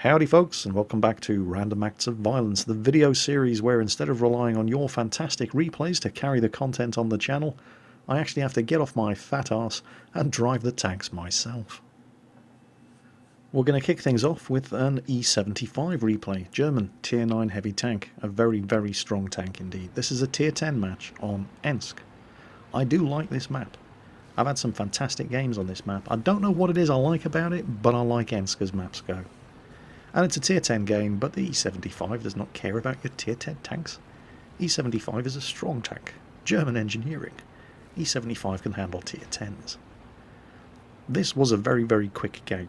Howdy folks, and welcome back to Random Acts of Violence, the video series where instead of relying on your fantastic replays to carry the content on the channel, I actually have to get off my fat arse and drive the tanks myself. We're going to kick things off with an E75 replay, German Tier 9 heavy tank, a very, very strong tank indeed. This is a Tier 10 match on Ensk. I do like this map. I've had some fantastic games on this map. I don't know what it is I like about it, but I like Ensk as maps go. And it's a Tier 10 game, but the E75 does not care about your Tier 10 tanks. E75 is a strong tank. German engineering. E75 can handle Tier 10s. This was a very, very quick game.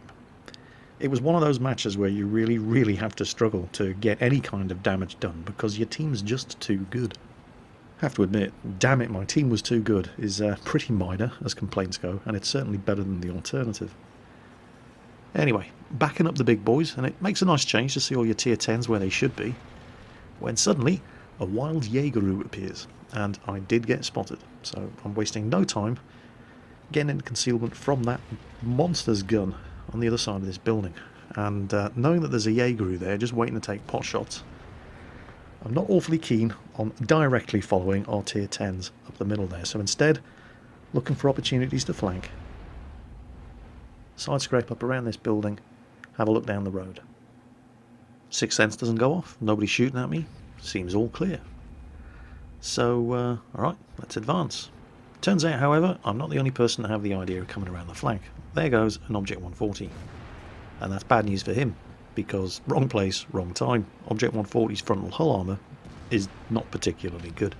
It was one of those matches where you really, really have to struggle to get any kind of damage done because your team's just too good. Have to admit, damn it, my team was too good is pretty minor as complaints go, and it's certainly better than the alternative. Anyway, backing up the big boys, and it makes a nice change to see all your Tier 10s where they should be, when suddenly a wild Jägeroo appears, and I did get spotted, so I'm wasting no time getting into concealment from that monster's gun on the other side of this building, and knowing that there's a Jägeroo there just waiting to take pot shots, I'm not awfully keen on directly following our Tier 10s up the middle there, so instead looking for opportunities to flank. Side scrape up around this building, have a look down the road. Sixth sense doesn't go off, nobody's shooting at me, seems all clear. So, alright, let's advance. Turns out, however, I'm not the only person to have the idea of coming around the flank. There goes an Object 140. And that's bad news for him, because wrong place, wrong time. Object 140's frontal hull armour is not particularly good.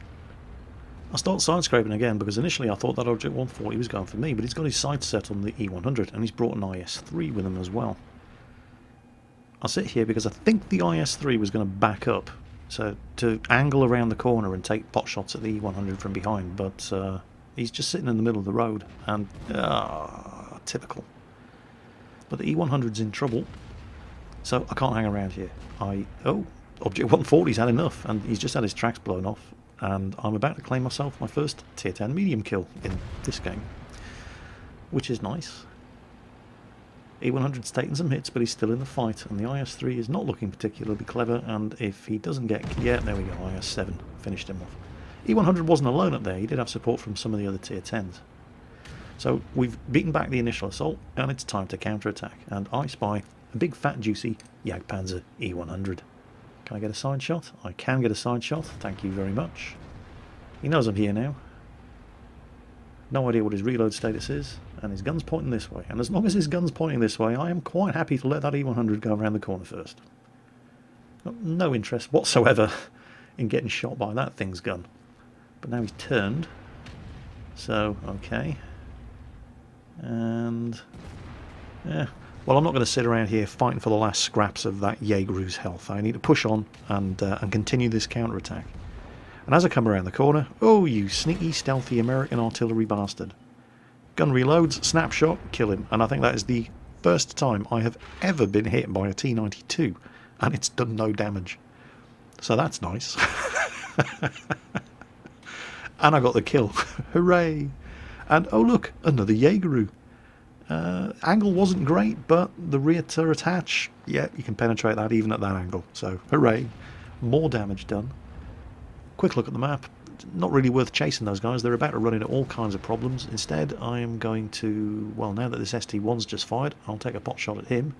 I start side scraping again because initially I thought that Object 140 was going for me, but he's got his sights set on the E100 and he's brought an IS-3 with him as well. I'll sit here because I think the IS-3 was going to back up, so to angle around the corner and take pot shots at the E100 from behind, but he's just sitting in the middle of the road and typical. But the E100's in trouble, so I can't hang around here. Object 140's had enough and he's just had his tracks blown off. And I'm about to claim myself my first Tier 10 medium kill in this game, which is nice. E100's taken some hits, but he's still in the fight, and the IS-3 is not looking particularly clever, and if he doesn't get... yeah, there we go, IS-7 finished him off. E100 wasn't alone up there, he did have support from some of the other Tier 10s. So we've beaten back the initial assault, and it's time to counter-attack, and I spy a big fat juicy Jagdpanzer E100. Can I get a side shot? I can get a side shot, thank you very much. He knows I'm here now. No idea what his reload status is, and his gun's pointing this way. And as long as his gun's pointing this way, I am quite happy to let that E100 go around the corner first. Got no interest whatsoever in getting shot by that thing's gun. But now he's turned. So, okay. And... yeah. Well, I'm not going to sit around here fighting for the last scraps of that Jägeroo's health. I need to push on and continue this counterattack. And as I come around the corner, oh, you sneaky, stealthy American artillery bastard. Gun reloads, snapshot, kill him. And I think that is the first time I have ever been hit by a T-92, and it's done no damage. So that's nice. And I got the kill. Hooray! And oh look, another Jägeroo. Angle wasn't great, but the rear turret hatch, yeah, you can penetrate that even at that angle. So, hooray. More damage done. Quick look at the map. Not really worth chasing those guys. They're about to run into all kinds of problems. Instead, I am going to... well, now that this ST1's just fired, I'll take a pot shot at him.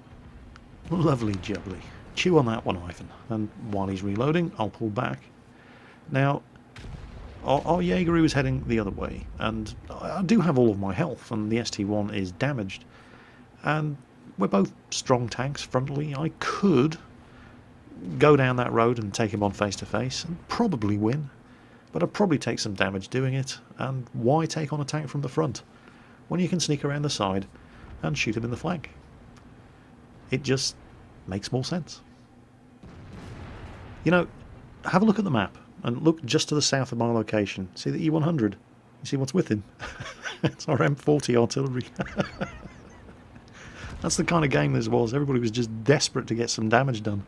Lovely jubbly. Chew on that one, Ivan. And while he's reloading, I'll pull back. Now... Our Jägeroo is heading the other way, and I do have all of my health, and the ST1 is damaged. And we're both strong tanks frontally. I could go down that road and take him on face to face, and probably win. But I'd probably take some damage doing it, and why take on a tank from the front, when you can sneak around the side and shoot him in the flank? It just makes more sense. You know, have a look at the map. And look just to the south of my location. See the E100? You see what's with him? It's our M40 artillery. That's the kind of game this was. Everybody was just desperate to get some damage done.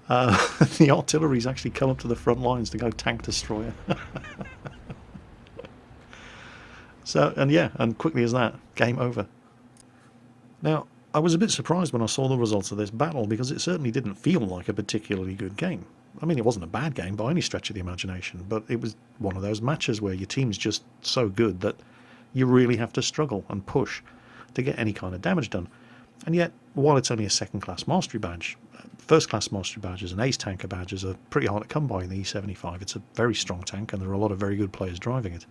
The artillery's actually come up to the front lines to go tank destroyer. So, and yeah, and quickly as that, game over. Now, I was a bit surprised when I saw the results of this battle, because it certainly didn't feel like a particularly good game. I mean, it wasn't a bad game by any stretch of the imagination, but it was one of those matches where your team's just so good that you really have to struggle and push to get any kind of damage done. And yet, while it's only a second-class mastery badge, first-class mastery badges and ace tanker badges are pretty hard to come by in the E75. It's a very strong tank, and there are a lot of very good players driving it.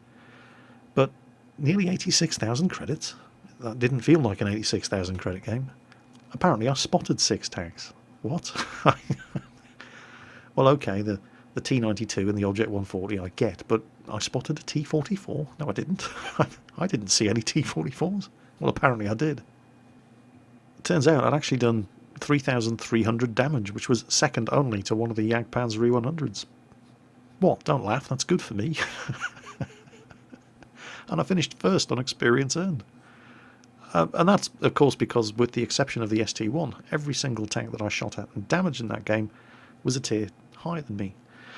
But nearly 86,000 credits? That didn't feel like an 86,000 credit game. Apparently I spotted 6 tanks. What? Well, okay, the T92 and the Object 140 I get, but I spotted a T44? No, I didn't. I didn't see any T44s. Well, apparently I did. It turns out I'd actually done 3,300 damage, which was second only to one of the Jagdpanzer E100s. What? Don't laugh, that's good for me. And I finished first on experience earned. And that's, of course, because with the exception of the ST1, every single tank that I shot at and damaged in that game was a tier higher than me.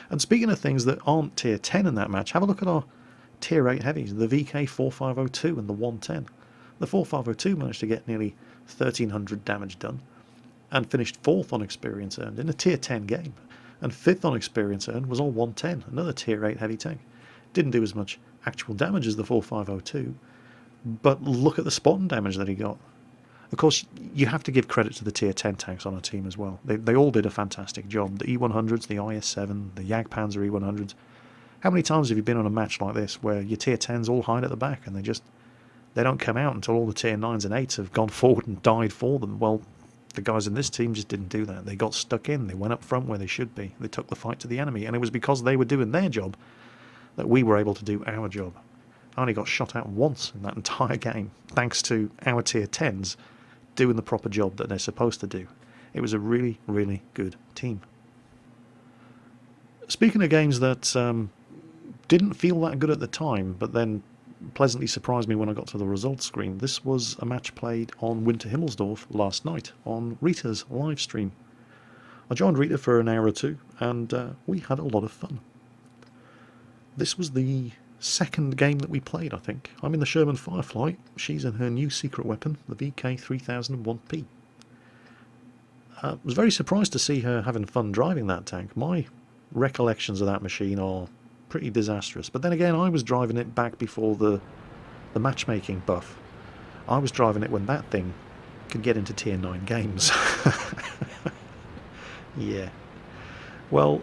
And speaking of things that aren't tier 10 in that match, have a look at our tier 8 heavies, the VK4502 and the 110. The 4502 managed to get nearly 1,300 damage done and finished 4th on experience earned in a tier 10 game. And 5th on experience earned was our 110, another tier 8 heavy tank. Didn't do as much actual damage as the 4502, but look at the spot and damage that he got. Of course, you have to give credit to the tier 10 tanks on our team as well. They all did a fantastic job. The E100s, the IS-7, the Jagdpanzer E100s. How many times have you been on a match like this where your tier 10s all hide at the back and they don't come out until all the tier 9s and 8s have gone forward and died for them? Well, the guys in this team just didn't do that. They got stuck in. They went up front where they should be. They took the fight to the enemy, and it was because they were doing their job that we were able to do our job. I only got shot out once in that entire game, thanks to our tier 10s doing the proper job that they're supposed to do. It was a really, really good team. Speaking of games that didn't feel that good at the time, but then pleasantly surprised me when I got to the results screen, this was a match played on Winter Himmelsdorf last night on Rita's live stream. I joined Rita for an hour or two, and we had a lot of fun. This was the second game that we played, I think. I'm in the Sherman Firefly. She's in her new secret weapon, the VK3001P. I was very surprised to see her having fun driving that tank. My recollections of that machine are pretty disastrous. But then again, I was driving it back before the matchmaking buff. I was driving it when that thing could get into tier 9 games. Yeah. Well,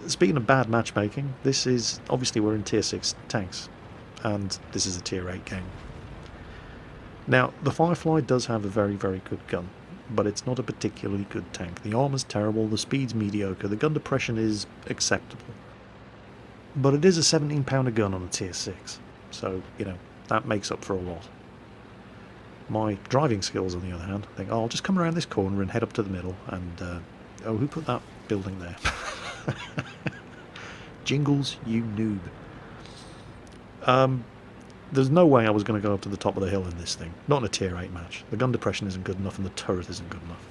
speaking of bad matchmaking, this is, obviously we're in tier 6 tanks, and this is a tier 8 game. Now, the Firefly does have a very, very good gun, but it's not a particularly good tank. The armor's terrible, the speed's mediocre, the gun depression is acceptable. But it is a 17-pounder gun on a tier 6, so, you know, that makes up for a lot. My driving skills, on the other hand, I think, oh, I'll just come around this corner and head up to the middle, and, oh, who put that building there? Jingles, you noob. There's no way I was going to go up to the top of the hill in this thing. Not in a tier 8 match. The gun depression isn't good enough and the turret isn't good enough.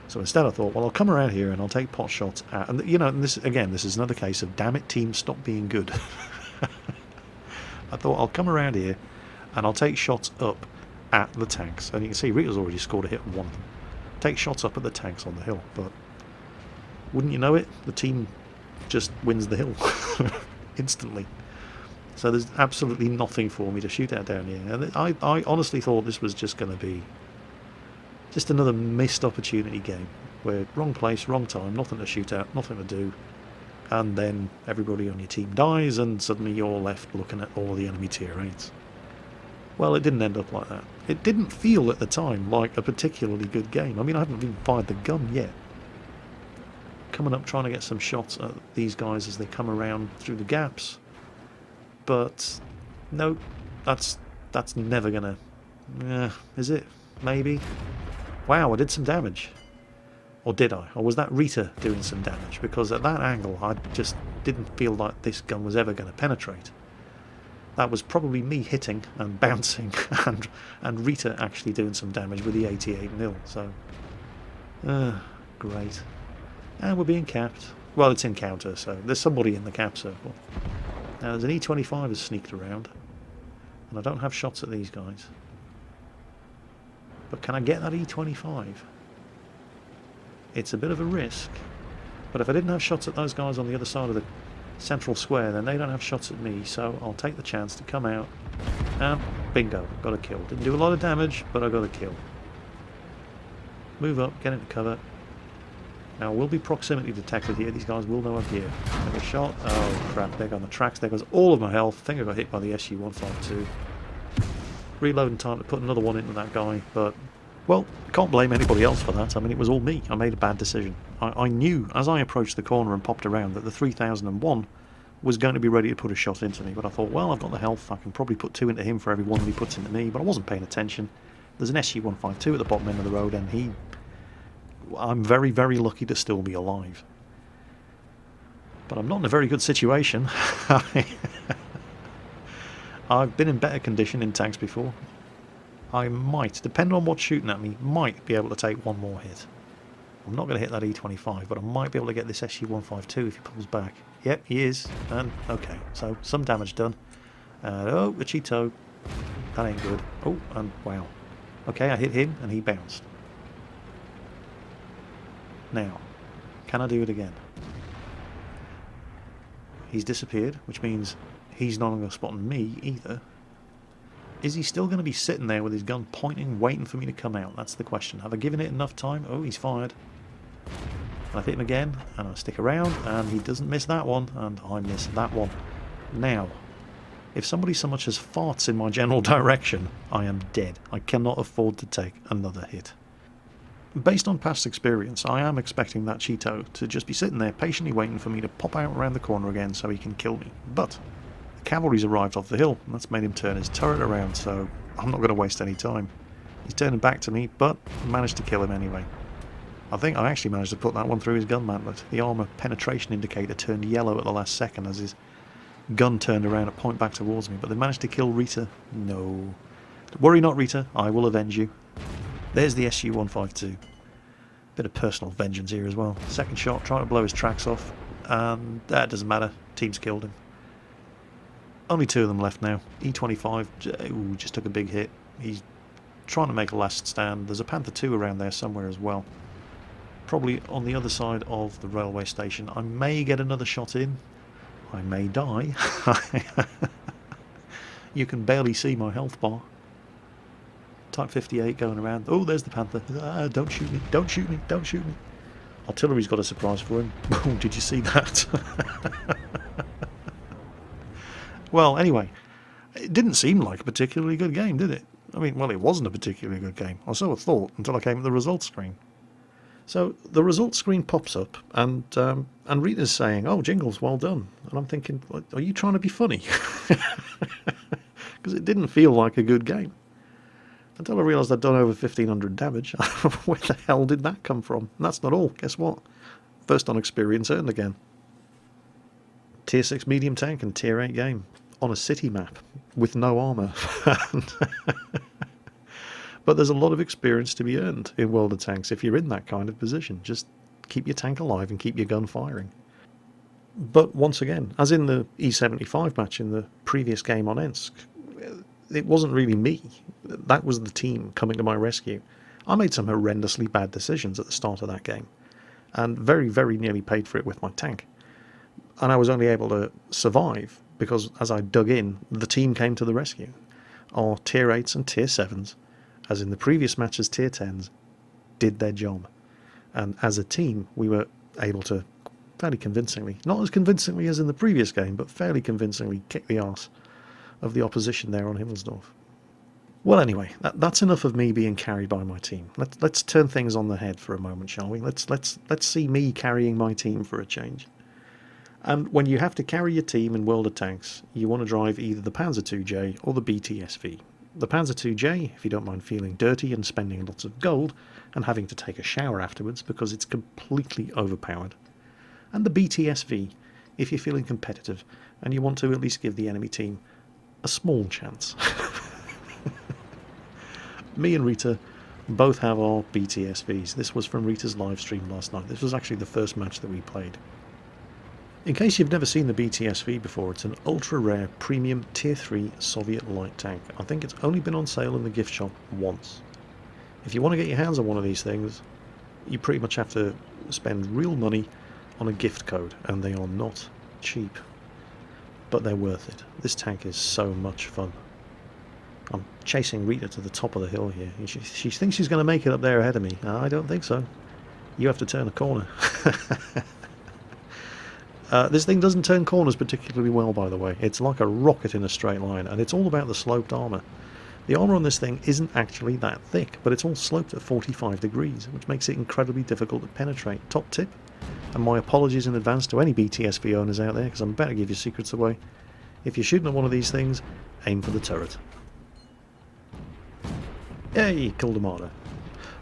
So instead I thought, well, I'll come around here and I'll take pot shots at... And, you know, and this is another case of, damn it, team, stop being good. I thought, I'll come around here and I'll take shots up at the tanks. And you can see Rita's already scored a hit on one of them. Take shots up at the tanks on the hill, but... wouldn't you know it, the team just wins the hill instantly. So there's absolutely nothing for me to shoot at down here. And I honestly thought this was just going to be just another missed opportunity game, where wrong place, wrong time, nothing to shoot at, nothing to do, and then everybody on your team dies and suddenly you're left looking at all the enemy tier 8s. Well, it didn't end up like that. It didn't feel at the time like a particularly good game. I mean, I haven't even fired the gun yet. Coming up trying to get some shots at these guys as they come around through the gaps, but no, that's never gonna... is it? Maybe? Wow, I did some damage. Or did I? Or was that Rita doing some damage? Because at that angle I just didn't feel like this gun was ever going to penetrate. That was probably me hitting and bouncing and Rita actually doing some damage with the 88mm, so... great. And we're being capped. Well, it's in counter, so there's somebody in the cap circle. Now there's an E25 has sneaked around, and I don't have shots at these guys. But can I get that E25? It's a bit of a risk. But if I didn't have shots at those guys on the other side of the central square, then they don't have shots at me, so I'll take the chance to come out and bingo, got a kill. Didn't do a lot of damage, but I got a kill. Move up, get into cover. Now, we'll be proximity detected here. These guys will know I'm here. Take a shot. Oh, crap. There goes the tracks. There goes all of my health. I think I got hit by the SU-152. Reloading time to put another one into that guy. But, well, I can't blame anybody else for that. I mean, it was all me. I made a bad decision. I knew, as I approached the corner and popped around, that the 3001 was going to be ready to put a shot into me. But I thought, well, I've got the health. I can probably put 2 into him for every one that he puts into me. But I wasn't paying attention. There's an SU-152 at the bottom end of the road, and I'm very, very lucky to still be alive. But I'm not in a very good situation. I've been in better condition in tanks before. I might, depending on what's shooting at me, might be able to take one more hit. I'm not going to hit that E25, but I might be able to get this SU-152 if he pulls back. Yep, he is. And, okay, so some damage done. Oh, a Cheeto. That ain't good. Oh, and wow. Okay, I hit him, and he bounced. Now, can I do it again? He's disappeared, which means he's no longer spotting me either. Is he still going to be sitting there with his gun pointing, waiting for me to come out? That's the question. Have I given it enough time? Oh, he's fired. I hit him again, and I stick around, and he doesn't miss that one, and I miss that one. Now, if somebody so much as farts in my general direction, I am dead. I cannot afford to take another hit. Based on past experience, I am expecting that Cheeto to just be sitting there patiently waiting for me to pop out around the corner again so he can kill me. But the cavalry's arrived off the hill, and that's made him turn his turret around, so I'm not going to waste any time. He's turning back to me, but managed to kill him anyway. I think I actually managed to put that one through his gun mantlet. The armour penetration indicator turned yellow at the last second as his gun turned around to point back towards me, but they managed to kill Rita. No. Worry not, Rita, I will avenge you. There's the SU-152. Bit of personal vengeance here as well. Second shot, trying to blow his tracks off, and that doesn't matter. Team's killed him. Only 2 of them left now. E25, ooh, just took a big hit. He's trying to make a last stand. There's a Panther 2 around there somewhere as well. Probably on the other side of the railway station. I may get another shot in. I may die. You can barely see my health bar. Type 58 going around. Oh, there's the Panther. Don't shoot me, don't shoot me, don't shoot me. Artillery's got a surprise for him. Oh, did you see that? Well, anyway, it didn't seem like a particularly good game, did it? I mean, well, it wasn't a particularly good game. Or so I thought, until I came to the results screen. So the results screen pops up, and Rita's saying, "Oh, Jingles, well done." And I'm thinking, are you trying to be funny? Because it didn't feel like a good game. Until I realised I'd done over 1,500 damage. Where the hell did that come from? And that's not all. Guess what? First on experience earned again. Tier 6 medium tank and Tier 8 game. On a city map. With no armour. But there's a lot of experience to be earned in World of Tanks if you're in that kind of position. Just keep your tank alive and keep your gun firing. But once again, as in the E75 match in the previous game on Ensk, it wasn't really me. That was the team coming to my rescue. I made some horrendously bad decisions at the start of that game, and very, very nearly paid for it with my tank. And I was only able to survive because as I dug in, the team came to the rescue. Our Tier 8s and Tier 7s, as in the previous matches Tier 10s, did their job. And as a team, we were able to fairly convincingly, not as convincingly as in the previous game, but fairly convincingly kick the arse of the opposition there on Himmelsdorf. Well, anyway, that's enough of me being carried by my team. Let's turn things on the head for a moment, shall we? Let's see me carrying my team for a change. And when you have to carry your team in World of Tanks, you want to drive either the Panzer IIJ or the BTSV. The Panzer IIJ, if you don't mind feeling dirty and spending lots of gold and having to take a shower afterwards because it's completely overpowered. And the BTSV, if you're feeling competitive and you want to at least give the enemy team a small chance. Me and Rita both have our BTSVs. This was from Rita's live stream last night. This was actually the first match that we played. In case you've never seen the BTSV before, it's an ultra-rare premium Tier 3 Soviet light tank. I think it's only been on sale in the gift shop once. If you want to get your hands on one of these things, you pretty much have to spend real money on a gift code, and they are not cheap, but they're worth it. This tank is so much fun. I'm chasing Rita to the top of the hill here. She thinks she's going to make it up there ahead of me. I don't think so. You have to turn a corner. This thing doesn't turn corners particularly well, by the way. It's like a rocket in a straight line, and it's all about the sloped armour. The armour on this thing isn't actually that thick, but it's all sloped at 45 degrees, which makes it incredibly difficult to penetrate. Top tip, and my apologies in advance to any BTSV owners out there, because I'm about to give your secrets away. If you're shooting at one of these things, aim for the turret. Yay, killed a martyr.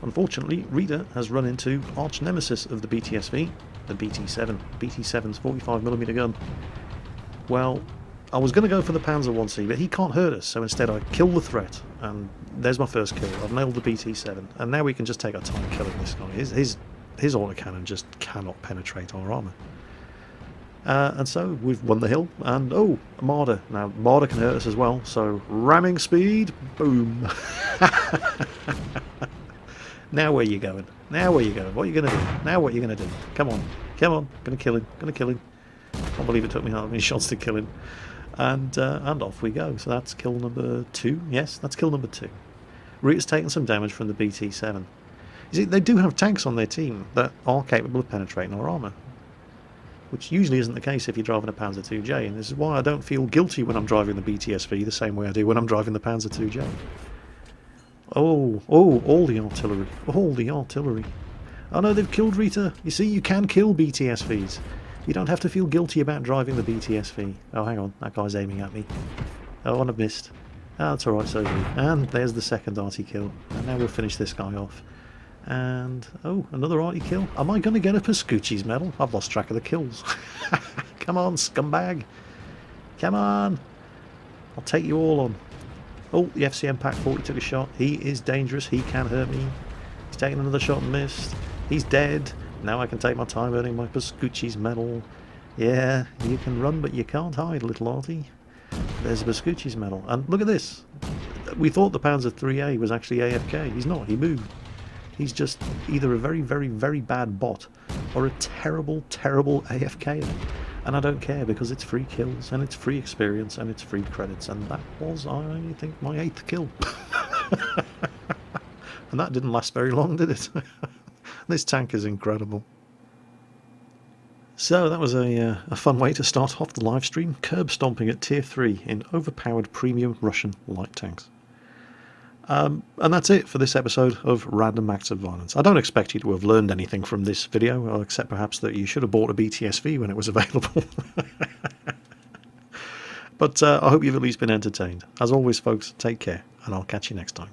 Unfortunately, Rita has run into arch nemesis of the BTSV, the BT7. BT7's 45mm gun. Well, I was going to go for the Panzer 1C, but he can't hurt us, so instead I kill the threat, and there's my first kill. I've nailed the BT7, and now we can just take our time killing this guy. His autocannon just cannot penetrate our armour. And so we've won the hill, and oh, a Marder. Now, Marder can hurt us as well, so ramming speed, boom. Now where you going? Now where you going? What are you going to do? Now what are you going to do? Come on, come on, going to kill him, going to kill him. Can't believe it took me how many shots to kill him. And off we go. So that's kill number 2. Yes, that's kill number 2. Rita's taken some damage from the BT7. You see, they do have tanks on their team that are capable of penetrating our armour, which usually isn't the case if you're driving a Panzer 2J, and this is why I don't feel guilty when I'm driving the BTSV the same way I do when I'm driving the Panzer 2J. Oh, all the artillery. All the artillery. Oh no, they've killed Rita. You see, you can kill BTSVs. You don't have to feel guilty about driving the BTSV. Oh, hang on, that guy's aiming at me. Oh, and I've missed. Oh, that's alright, so and there's the second arty kill. And now we'll finish this guy off. And, oh, another arty kill. Am I going to get a Pascucci's medal? I've lost track of the kills. Come on, scumbag. Come on. I'll take you all on. Oh, the FCM Pack 40 took a shot. He is dangerous. He can hurt me. He's taken another shot and missed. He's dead. Now I can take my time earning my Pascucci's medal. Yeah, you can run, but you can't hide, little arty. There's a Pascucci's medal. And look at this. We thought the Panzer 3A was actually AFK. He's not. He moved. He's just either a very, very, very bad bot or a terrible, terrible AFK. And I don't care, because it's free kills and it's free experience and it's free credits. And that was, I think, my 8th kill. And that didn't last very long, did it? This tank is incredible. So that was a fun way to start off the live stream, curb stomping at tier 3 in overpowered premium Russian light tanks. And that's it for this episode of Random Acts of Violence. I don't expect you to have learned anything from this video, except perhaps that you should have bought a BTSV when it was available. But I hope you've at least been entertained. As always, folks, take care, and I'll catch you next time.